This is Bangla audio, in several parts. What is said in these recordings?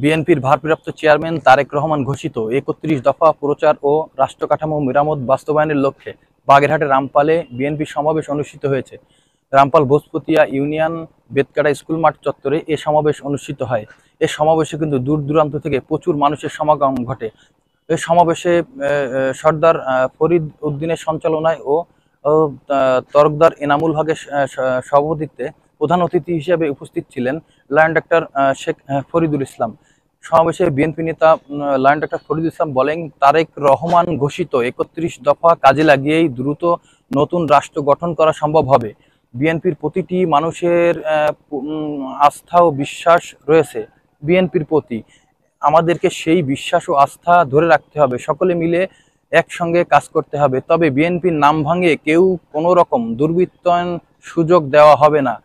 বিএনপির ভারপ্রাপ্ত চেয়ারম্যান তারেক রহমান ঘোষিত ৩১ দফা প্রচার ও রাষ্ট্রকাঠামো মেরামত বাস্তবায়নের লক্ষ্যে বাগেরহাটের রামপালে বিএনপি সমাবেশ অনুষ্ঠিত হয়েছে। রামপাল ভোজপুতিয়া ইউনিয়ন বেতকাটা স্কুল মাঠ চত্বরে এ সমাবেশ অনুষ্ঠিত হয়। এ সমাবেশে কিন্তু দূর দূরান্ত থেকে প্রচুর মানুষের সমাগম ঘটে। এ সমাবেশে সর্দার ফরিদ উদ্দিনের সঞ্চালনায় ও তরকদার এনামুল হকের সভাপতিত্বে প্রধান অতিথি হিসেবে উপস্থিত ছিলেন লায়ন ডাক্তার শেখ ফরিদুল ইসলাম। সমাবেশে বিএনপি নেতা লায়ন ডাক্তার ফরিদুল ইসলাম বলেন, তারেক রহমান ঘোষিত ৩১ দফা কাজে লাগিয়েই দ্রুত নতুন রাষ্ট্র গঠন করা সম্ভব হবে। বিএনপির প্রতিটি মানুষের আস্থা ও বিশ্বাস রয়েছে বিএনপির প্রতি। আমাদেরকে সেই বিশ্বাস ও আস্থা ধরে রাখতে হবে, সকলে মিলে একসঙ্গে কাজ করতে হবে। তবে বিএনপির নাম ভাঙিয়ে কেউ কোনো রকম দুর্বৃত্তায়ন সুযোগ দেওয়া হবে না।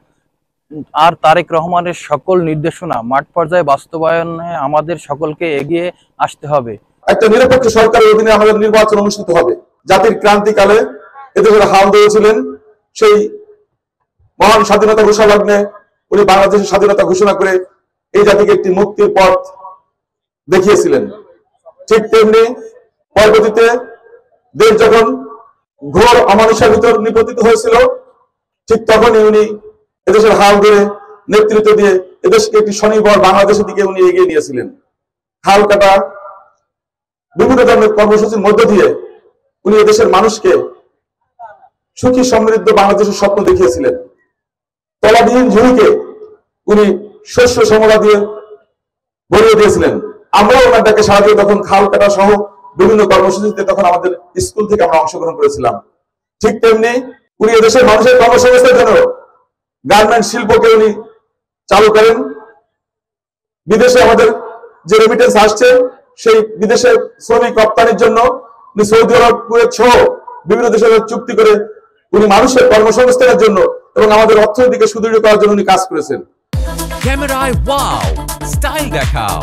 আর তারেক রহমানের সকল নির্দেশনা মাঠ পর্যায়ে বাস্তবায়নে আমাদের সকলকে এগিয়ে আসতে হবে। একটা নিরপেক্ষ সরকারের অধীনে আমাদের নির্বাচন অনুষ্ঠিত হবে। জাতির ক্রান্তিকালে এদেশের হাল ধরেছিলেন, সেই মহান স্বাধীনতা ঘোষণা লগ্নে উনি বাংলাদেশের স্বাধীনতা ঘোষণা করে এই জাতিকে একটি মুক্তির পথ দেখিয়েছিলেন। ঠিক তেমনি পরবর্তীতে দেশ যখন ঘোর অমানুষের ভিতর নিপতিত হয়েছিল, ঠিক তখনই উনি এদেশের হাল ধরে নেতৃত্ব দিয়ে এদেশকে একটি স্বনির্ভর বাংলাদেশের দিকে উনি এগিয়ে নিয়েছিলেন। হাল কাটা বিভিন্ন ধরনের কর্মসূচির মধ্য দিয়ে উনি এদেশের মানুষকে সুখী সমৃদ্ধ বাংলাদেশের স্বপ্ন দেখিয়েছিলেন। তলাবিহীন ঝুড়িকে উনি শস্য সমলা দিয়ে ভরিয়ে দিয়েছিলেন। আমরাও ওনার ডাকে সাহায্য তখন খাল কাটা সহ বিভিন্ন কর্মসূচিতে তখন আমাদের স্কুল থেকে আমরা অংশগ্রহণ করেছিলাম। ঠিক তেমনি উনি এদেশের মানুষের কর্মসংস্থানের জন্য গার্মেন্ট শিল্পকে উনি চালু করেন। বিদেশে আমাদের যে রেমিটেন্স আসছে, সেই বিদেশে শ্রমিক রপ্তানির জন্য উনি সৌদি আরব, কুয়েত সহ বিভিন্ন দেশের চুক্তি করে উনি মানুষের কর্মসংস্থানের জন্য এবং আমাদের অর্থনীতিকে সুদৃঢ় করার জন্য উনি কাজ করেছেন। ক্যামেরায় ওয়াও, স্টাইল দেখাও,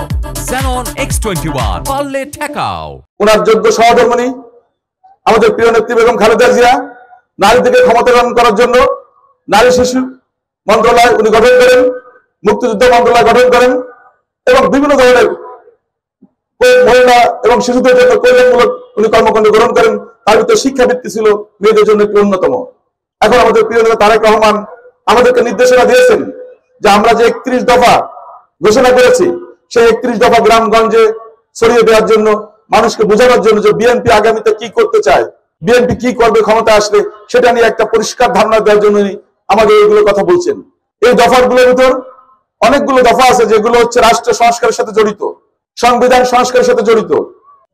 Xenon X21 পারলে ঠেকাও। ওনার যোগ্য সহধর্মিণী আমাদের প্রিয় নেত্রী বেগম খালেদা জিয়া নারীদেরকে ক্ষমতায়ন করার জন্য নারী শিশু মন্ত্রণালয় উনি গঠন করেন, মুক্তিযুদ্ধ মন্ত্রণালয় গঠন করেন এবং বিভিন্ন ধরনের মহিলা এবং শিশুদের জন্য কল্যাণমূলক উনি কর্মকাণ্ড গ্রহণ করেন। তার ভিতরে শিক্ষাবৃত্তি ছিল মেয়েদের জন্য একটি অন্যতম। এখন আমাদের প্রিয় নেতা তারেক রহমান আমাদেরকে নির্দেশনা দিয়েছেন যে আমরা যে ৩১ দফা ঘোষণা করেছি, সেই ৩১ দফা গ্রামগঞ্জে ছড়িয়ে দেওয়ার জন্য, মানুষকে বোঝানোর জন্য যে বিএনপি আগামীতে কি করতে চায়, বিএনপি কি করবে ক্ষমতা আসলে, সেটা নিয়ে একটা পরিষ্কার ধারণা দেওয়ার জন্য আমাদের এইগুলো কথা বলছেন। এই দফাগুলোর ভিতর অনেকগুলো দফা আছে যেগুলো হচ্ছে রাষ্ট্র সংস্কারের সাথে জড়িত, সংবিধান সংস্কারের সাথে জড়িত।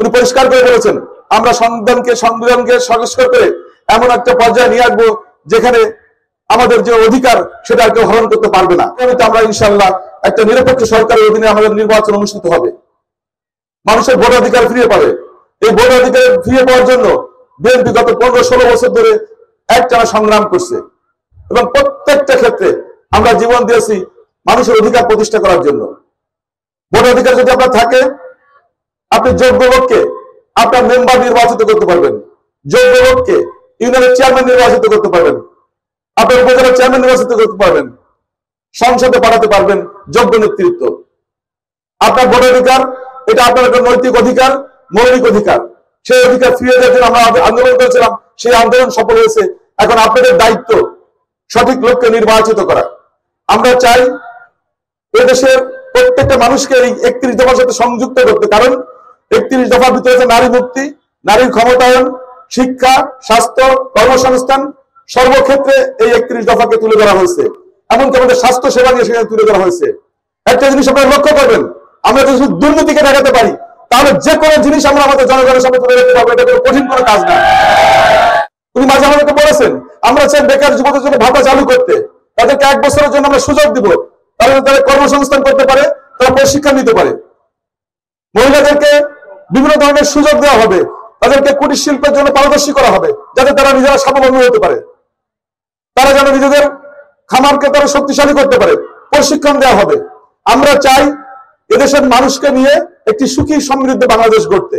উনি পরিষ্কার করে বলেছেন আমরা সংবিধানকে সংস্কার করে এমন একটা পর্যায়ে নিয়ে আসবো যেখানে আমাদের যে অধিকার সেটা আর কেউ হরণ করতে পারবে না। আমরা ইনশাআল্লাহ একটা নিরপেক্ষ সরকারের অধীনে আমাদের নির্বাচন অনুষ্ঠিত হবে। মানুষের ভোটাধিকার ফিরে পাবে। এই ভোটাধিকার ফিরে পাওয়ার জন্য বিএনপি গত 15-16 বছর ধরে একটানা সংগ্রাম করছে এবং প্রত্যেকটা ক্ষেত্রে আমরা জীবন দিয়েছি মানুষের অধিকার প্রতিষ্ঠা করার জন্য। ভোটাধিকার যদি আপনার থাকে, আপনি যোগ্য লোককে আপনার মেম্বার নির্বাচিত করতে পারবেন, যোগ্য লোককে ইউনিয়নের চেয়ারম্যান নির্বাচিত করতে পারবেন, আপনার উপজেলার চেয়ারম্যান নির্বাচিত করতে পারবেন, সংসদে পাঠাতে পারবেন যোগ্য নেতৃত্ব। আপনার ভোটাধিকার এটা আপনার একটা নৈতিক অধিকার, মৌলিক অধিকার। সেই অধিকার ফিরিয়ে দেওয়ার জন্য আমরা আন্দোলন করেছিলাম, সেই আন্দোলন সফল হয়েছে। এখন আপনাদের দায়িত্ব সঠিক লোককে নির্বাচিত করা। আমরা চাই এদেশের প্রত্যেকটা মানুষকে এই ৩১ দফার সাথে সংযুক্ত করতে, কারণ ৩১ দফার ভিতরে আছে নারী মুক্তি, নারীর ক্ষমতায়ন, শিক্ষা, স্বাস্থ্য, কর্মসংস্থান, সর্বক্ষেত্রে এই ৩১ দফাকে তুলে ধরা হয়েছে। এমনকি আমাদের স্বাস্থ্য সেবা নিয়ে সেখানে তুলে ধরা হয়েছে। একটা জিনিস আপনারা লক্ষ্য করবেন, আমরা যদি দুর্নীতিকে দেখাতে পারি, তাহলে যে কোনো জিনিস আমরা আমাদের জনগণের সামনে তুলে রাখতে পারবো। এটা কোনো কঠিন কোনো কাজ না। উনি মাঝে আমাদেরকে বলেছেন আমরা চাই বেকার যুবকদের জন্য ভাতা চালু করতে, তাদেরকে 1 বছরের জন্য আমরা সুযোগ দিব, তাহলে তারা কর্মসংস্থান করতে পারে, তারা প্রশিক্ষণ নিতে পারে। মহিলাদেরকে বিভিন্ন ধরনের সুযোগ দেওয়া হবে, তাদেরকে কুটির শিল্পের জন্য পারদর্শী করা হবে, যাতে তারা নিজেরা স্বাবলম্বী হতে পারে, তারা যেন নিজেদের খামারকে তারা শক্তিশালী করতে পারে, প্রশিক্ষণ দেওয়া হবে। আমরা চাই এদেশের মানুষকে নিয়ে একটি সুখী সমৃদ্ধ বাংলাদেশ গড়তে।